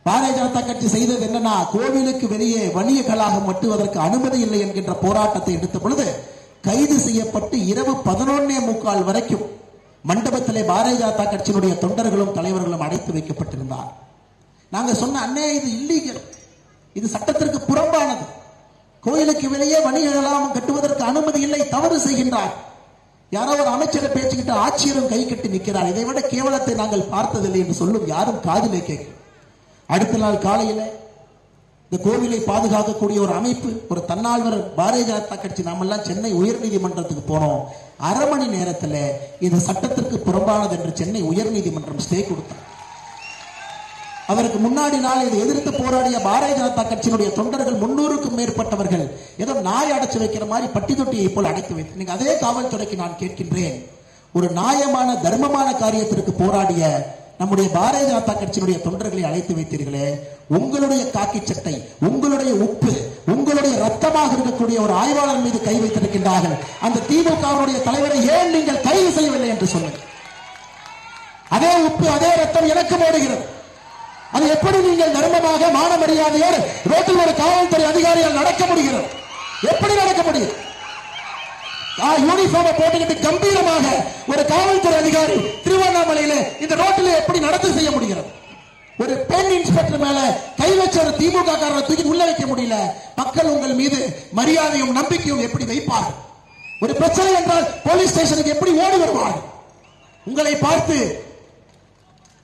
பாரதிய ஜனதா கட்சி செய்தது என்னன்னா, கோவிலுக்கு வெளியே வணிக கழகம் மட்டுவதற்கு அனுமதி இல்லை என்கின்ற போராட்டத்தை எடுத்த பொழுது கைது செய்யப்பட்டு இரவு 11:45 வரைக்கும் மண்டபத்திலே பாரதிய ஜனதா கட்சியினுடைய தொண்டர்களும் தலைவர்களும் அடைத்து வைக்கப்பட்டிருந்தார். நாங்க சொன்ன அண்ணே, இது இல்லீகல், இது சட்டத்திற்கு புறம்பானது. கோயிலுக்கு வெளியே வணிக கழகம் கட்டுவதற்கு அனுமதி இல்லை, தவறு செய்கின்றார். யாரோ ஒரு அமைச்சரை பேச்சுக்கிட்டு ஆட்சியரும் கை கட்டி நிற்கிறார். இதை விட கேவலத்தை நாங்கள் பார்த்ததில்லை என்று சொல்லும் யாரும் காதிலே கேட்க. அடுத்த நாள் காலையில் இந்த கோவிலை பாதுகாக்கக்கூடிய ஒரு அமைப்பு, ஒரு தன்னால்வர் பாரதிய ஜனதா கட்சி நாமெல்லாம் சென்னை உயர்நீதிமன்றத்துக்கு போனோம். அரை மணி நேரத்தில் இது சட்டத்திற்கு புறம்பானது என்று சென்னை உயர்நீதிமன்றம் ஸ்டே கொடுத்தார். அவருக்கு முன்னாடி நாள் இதை எதிர்த்து போராடிய பாரதிய ஜனதா கட்சியினுடைய தொண்டர்கள் 300க்கும் மேற்பட்டவர்கள் ஏதோ நாய் அடைச்சு வைக்கிற மாதிரி பட்டி தொட்டியை போல் அடைத்து வைத்து, அதே காவல்துறைக்கு நான் கேட்கின்றேன், ஒரு நியாயமான தர்மமான காரியத்திற்கு போராடிய நம்முடைய பாரதிய ஜனதா கட்சியினுடைய தொண்டர்களை அழைத்து வைத்தீர்களே, உங்களுடைய காக்கி சட்டை, உங்களுடைய உப்பு, உங்களுடைய ரத்தமாக இருக்கக்கூடிய ஒரு ஆய்வாளர் மீது கை வைத்திருக்கின்றார்கள். அந்த திமுகவுடைய தலைவரை ஏன் நீங்கள் கைது செய்யவில்லை என்று சொல்லுங்கள். அதே உப்பு அதே ரத்தம் எனக்கு ஓடுகிறது. அது எப்படி நீங்கள் தர்மமாக மான மரியாதையோடு ரோட்டில் ஒரு காவல்துறை அதிகாரிகள் நடக்க முடிகிறது? எப்படி நடக்க முடியும்? யூனிஃபார்ம் போட்டுக்கிட்டு கம்பீரமாக ஒரு காவல்துறை அதிகாரி திருவண்ணாமலையில இந்த ரோட்டில் எப்படி நடத்த செய்ய முடிகிறது? ஒரு பெண் இன்ஸ்பெக்டர் மேல கை வச்ச ஒரு திமுக காரரை தூக்கி உள்ள வைக்க முடியல. மக்கள் உங்கள் மீது மரியாதையும் நம்பிக்கையும் எப்படி வைப்பார்கள்? ஒரு பிரச்சனை என்றால் போலீஸ் ஸ்டேஷனுக்கு எப்படி ஓடி வருவார்கள்? உங்களை பார்த்து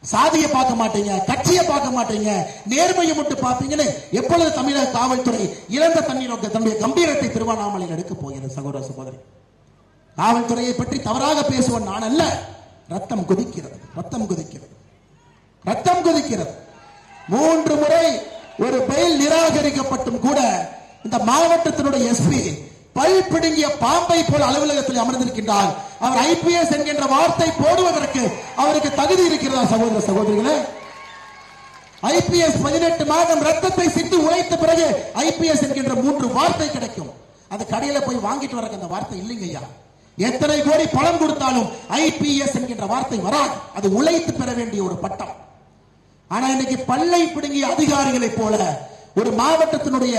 சாதியை பார்க்க மாட்டீங்க, கட்சியை பார்க்க மாட்டீங்க, நேர்மையை மட்டும் பார்ப்பீங்கன்னு எப்பொழுது தமிழக காவல்துறை இழந்த தன்னுடைய கம்பீரத்தை திருவண்ணாமலையில் எடுக்க போகிறது? சகோதர சகோதரி, காவல்துறையை பற்றி தவறாக பேசுவன் நான் அல்ல. ரத்தம் கொதிக்கிறது, ரத்தம் கொதிக்கிறது, ரத்தம் கொதிக்கிறது. 3 முறை ஒரு பெயில் நிராகரிக்கப்பட்டும் கூட இந்த மாவட்டத்தினுடைய எஸ்பி பல் பிடுங்கிய பாம்பை போல அலுவலகத்தில் அமர்ந்திருக்கின்றார். அவர் ஐபிஎஸ் என்கின்ற வார்த்தை போடுவதற்கு அவருக்கு தகுதி இருக்கிறதா? சகோதர சகோதரிகளே, ஐபிஎஸ் 18 மாதம் ரத்தத்தை சிந்து உழைத்த பிறகு ஐபிஎஸ் என்கின்ற 3 வார்த்தை கிடைக்கும். அது கடையில போய் வாங்கிட்டு வர அந்த வார்த்தை இல்லைங்க ஐயா. எத்தனை கோடி பணம் கொடுத்தாலும் ஐபிஎஸ் என்கின்ற வார்த்தை வராது. அது உழைத்து பெற வேண்டிய ஒரு பட்டம். ஆனா இன்னைக்கு பல்லை பிடுங்கிய அதிகாரிகளை போல ஒரு மாவட்டத்தினுடைய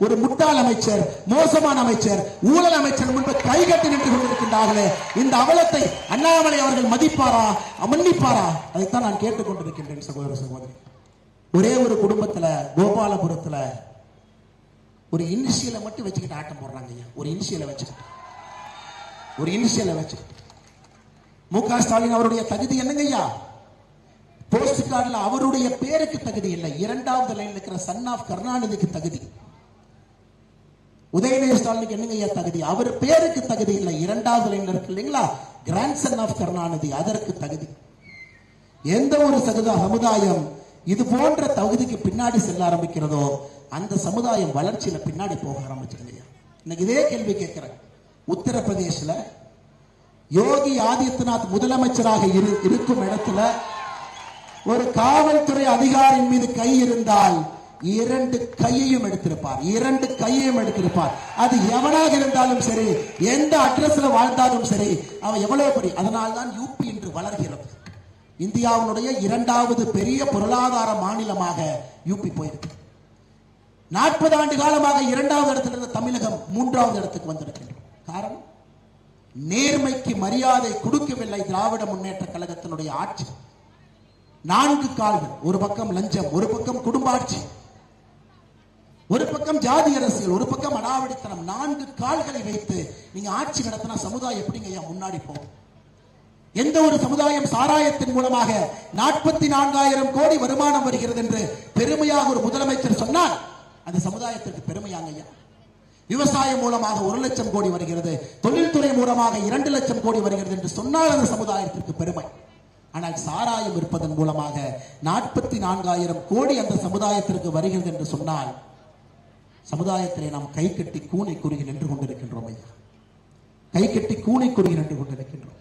ஒரு முட்டாள் அமைச்சர், மோசமான அமைச்சர், ஊழல் அமைச்சர் முன்பு கைகட்டி நின்று கொண்டிருக்கின்றார்களே, இந்த அவலத்தை அண்ணாமலை அவர்கள் மதிப்பாரா, மன்னிப்பாரா? அதைத்தான் நான் கேட்டுக்கொண்டிருக்கின்றேன். சகோதர சகோதரி, ஒரே ஒரு குடும்பத்துல கோபாலபுரத்துல ஒரு இனிஷியலை மட்டும் வச்சுக்கிட்டு ஆட்டம் போடுறாங்க ஐயா. ஒரு இனிஷியலை வச்சுக்கிட்டு மு.க. ஸ்டாலின் அவருடைய தகுதி என்னங்க ஐயா? போஸ்ட் கார்டுல அவருடைய பேருக்கு தகுதி இல்லை. 2வது லைன்ல இருக்கிற சன் ஆஃப் கருணாநிதிக்கு தகுதி. உதயநிதி ஸ்டாலினுக்கு என்னங்க ஐயா தகுதி? அவர் பேருக்கு தகுதி இல்லை. 2வது லைன்ல இருக்கு இல்லைங்களா, கிராண்ட் சன் ஆஃப் கருணாநிதி, அதற்கு தகுதி. எந்த ஒரு சமுதாயம் இது போன்ற தகுதிக்கு பின்னாடி செல்ல ஆரம்பிக்கிறதோ அந்த சமுதாயம் வளர்ச்சியில பின்னாடி போக ஆரம்பிச்சிருங்க. இன்னைக்கு இதே கேள்வி கேட்கிறேன். உத்தரப்பிரதேசல யோகி ஆதித்யநாத் முதலமைச்சராக இருக்கும் இடத்துல ஒரு காவல்துறை அதிகாரியின் மீது கை இருந்தால் 2 கையையும் எடுத்திருப்பார். 2 கையையும் எடுத்திருப்பார். அது எவனாக இருந்தாலும் சரி, எந்த அட்ரஸ்ல வாழ்ந்தாலும் சரி, அவன் எவ்வளவு பெரிய. அதனால்தான் யூபி இன்று வளர்கிறது. இந்தியாவுடைய 2வது பெரிய பொருளாதார மாநிலமாக யூபி போயிருக்கு. 40 ஆண்டு காலமாக 2வது இடத்துல இருந்த தமிழகம் 3வது இடத்துக்கு வந்திருக்கின்றோம். காரணம், நேர்மைக்கு மரியாதை கொடுக்கவில்லை திராவிட முன்னேற்ற கழகத்தினுடைய ஆட்சி. 4 கால்கள், ஒரு பக்கம் லஞ்சம், ஒரு பக்கம் குடும்ப ஆட்சி, ஒரு பக்கம் ஜாதி அரசியல், ஒரு பக்கம் அடாவடித்தனம். 4 கால்களை வைத்து நீங்க ஆட்சி நடத்தினா சமுதாயம் எப்படிங்க ஐயா முன்னாடி போகும்? எந்த ஒரு சமுதாயம் சாராயத்தின் மூலமாக 44,000 கோடி வருமானம் வருகிறது என்று பெருமையாக ஒரு முதலமைச்சர் சொன்னால் அந்த சமுதாயத்திற்கு பெருமையாங்க ஐயா. விவசாயம் மூலமாக 1 லட்சம் கோடி வருகிறது, தொழில்துறை மூலமாக 2 லட்சம் கோடி வருகிறது என்று சொன்னால் அந்த சமுதாயத்திற்கு பெருமை. ஆனால் சாராயம் இருப்பதன் மூலமாக 44,000 கோடி அந்த சமுதாயத்திற்கு வருகிறது என்று சொன்னால் சமுதாயத்திலே நாம் கை கட்டி கூனை குறுகி நின்று கொண்டிருக்கின்றோம் ஐயா. கை கட்டி கூனை குறுகி நின்று கொண்டிருக்கின்றோம்.